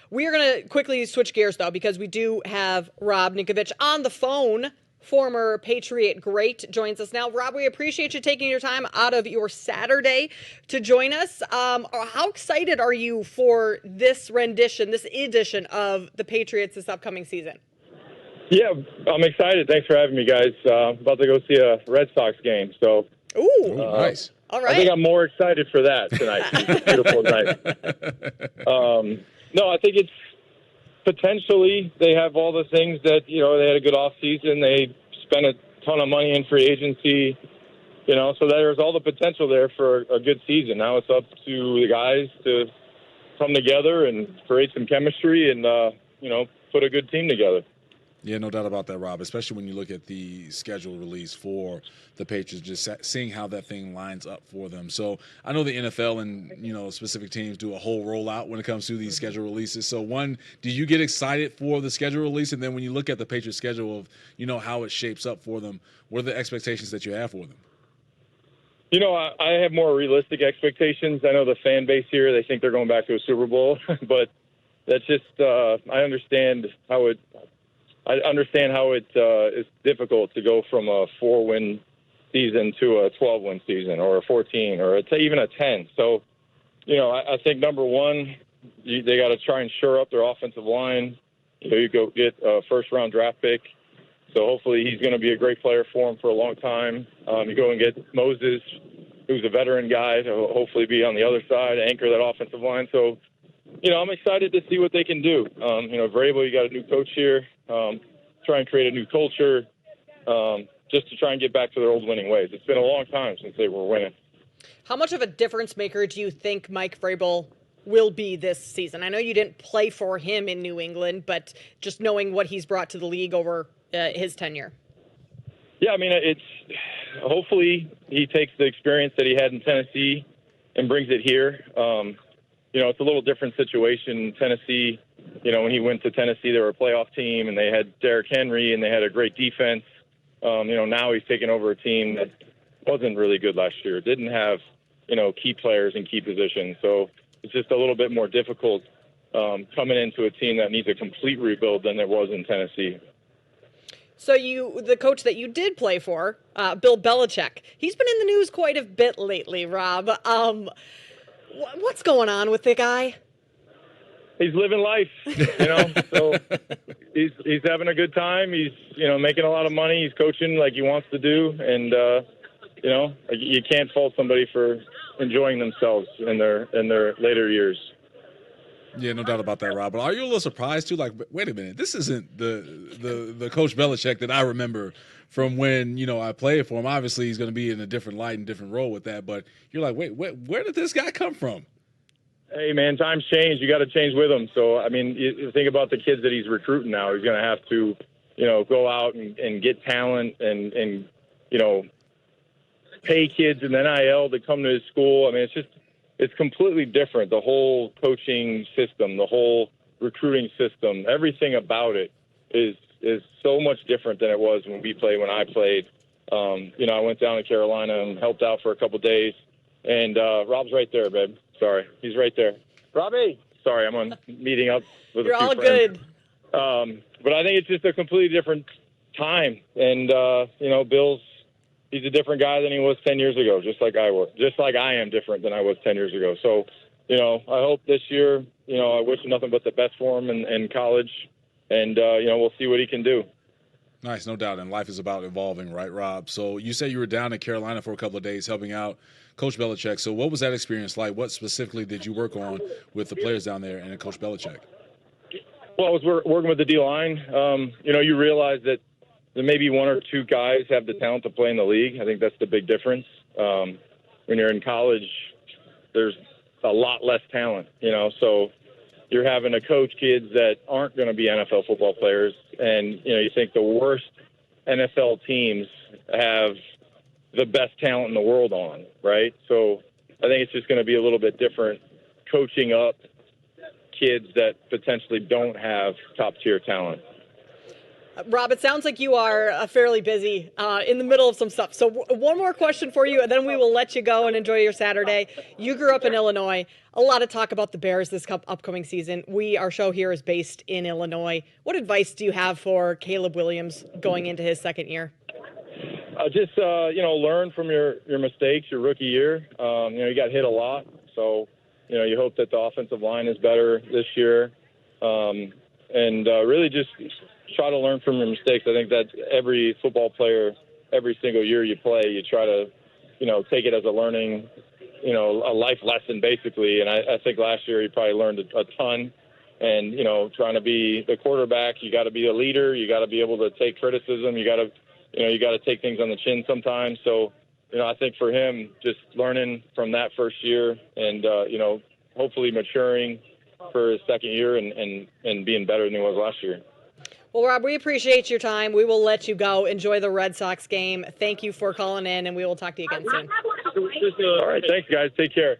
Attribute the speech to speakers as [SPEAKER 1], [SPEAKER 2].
[SPEAKER 1] We are going to quickly switch gears, though, because we do have Rob Ninkovich on the phone. Former Patriot great joins us now. Rob, we appreciate you taking your time out of your Saturday to join us. How excited are you for this edition of the Patriots this upcoming season?
[SPEAKER 2] Yeah, I'm excited. Thanks for having me, guys. About to go see a Red Sox game. So,
[SPEAKER 1] ooh,
[SPEAKER 3] nice.
[SPEAKER 1] All right.
[SPEAKER 2] I think I'm more excited for that tonight. It's a beautiful night. No, I think it's potentially they have all the things that, they had a good off season. They spent a ton of money in free agency, so there's all the potential there for a good season. Now it's up to the guys to come together and create some chemistry and, put a good team together.
[SPEAKER 3] Yeah, no doubt about that, Rob, especially when you look at the schedule release for the Patriots, just seeing how that thing lines up for them. So I know the NFL and, specific teams do a whole rollout when it comes to these schedule releases. So, one, do you get excited for the schedule release? And then when you look at the Patriots schedule of, how it shapes up for them, what are the expectations that you have for them?
[SPEAKER 2] I have more realistic expectations. I know the fan base here, they think they're going back to a Super Bowl, but that's just I understand how it is difficult to go from a 4-win season to a 12-win season or a 14 or even a 10. So, I think, number one, they got to try and shore up their offensive line. You go get a first-round draft pick. So hopefully he's going to be a great player for him for a long time. You go and get Moses, who's a veteran guy, to hopefully be on the other side, anchor that offensive line. So, I'm excited to see what they can do. Vrabel, you got a new coach here. Try and create a new culture just to try and get back to their old winning ways. It's been a long time since they were winning.
[SPEAKER 1] How much of a difference maker do you think Mike Vrabel will be this season? I know you didn't play for him in New England, but just knowing what he's brought to the league over his tenure.
[SPEAKER 2] Yeah, I mean, it's hopefully he takes the experience that he had in Tennessee and brings it here. It's a little different situation in Tennessee. When he went to Tennessee, they were a playoff team, and they had Derrick Henry, and they had a great defense. Now he's taken over a team that wasn't really good last year. Didn't have, key players in key positions. So it's just a little bit more difficult coming into a team that needs a complete rebuild than there was in Tennessee.
[SPEAKER 1] So the coach that you did play for, Bill Belichick, he's been in the news quite a bit lately, Rob. What's going on with the guy?
[SPEAKER 2] He's living life, so he's having a good time. He's, making a lot of money. He's coaching like he wants to do. And, you can't fault somebody for enjoying themselves in their later years.
[SPEAKER 3] Yeah, no doubt about that, Rob. But are you a little surprised, too? Like, wait a minute, this isn't the Coach Belichick that I remember from when, I played for him. Obviously, he's going to be in a different light and different role with that. But you're like, wait, where did this guy come from?
[SPEAKER 2] Hey, man, times change. You got to change with them. So, I mean, you think about the kids that he's recruiting now. He's going to have to, go out and get talent and pay kids in the NIL to come to his school. I mean, it's completely different. The whole coaching system, the whole recruiting system, everything about it is so much different than it was when I played. I went down to Carolina and helped out for a couple of days. And Rob's right there, babe. Sorry. He's right there. Robbie! Sorry, I'm on meeting up with
[SPEAKER 1] You're
[SPEAKER 2] a few
[SPEAKER 1] all
[SPEAKER 2] friends.
[SPEAKER 1] good.
[SPEAKER 2] But I think it's just a completely different time. And, he's a different guy than he was 10 years ago, just like I was. Just like I am different than I was 10 years ago. So, I hope this year, I wish him nothing but the best for him in college. And, we'll see what he can do.
[SPEAKER 3] Nice, no doubt. And life is about evolving, right, Rob? So you say you were down in Carolina for a couple of days helping out Coach Belichick. So what was that experience like? What specifically did you work on with the players down there and Coach Belichick?
[SPEAKER 2] Well, I was working with the D-line. You realize that maybe one or two guys have the talent to play in the league. I think that's the big difference. When you're in college, there's a lot less talent, so you're having to coach kids that aren't going to be NFL football players. And, you think the worst NFL teams have the best talent in the world on, right? So I think it's just going to be a little bit different coaching up kids that potentially don't have top-tier talent.
[SPEAKER 1] Rob, it sounds like you are fairly busy in the middle of some stuff. So one more question for you, and then we will let you go and enjoy your Saturday. You grew up in Illinois. A lot of talk about the Bears this upcoming season. Our show here is based in Illinois. What advice do you have for Caleb Williams going into his second year?
[SPEAKER 2] Just learn from your mistakes, your rookie year. You got hit a lot, so you hope that the offensive line is better this year, and really just try to learn from your mistakes. I think that every football player, every single year you play, you try to, take it as a learning, a life lesson basically. And I think last year he probably learned a ton. And, trying to be the quarterback, you got to be a leader. You got to be able to take criticism. You got to take things on the chin sometimes. So, I think for him, just learning from that first year and, hopefully maturing for his second year and being better than he was last year.
[SPEAKER 1] Well, Rob, we appreciate your time. We will let you go. Enjoy the Red Sox game. Thank you for calling in, and we will talk to you again soon.
[SPEAKER 2] All right. Thanks, guys. Take care.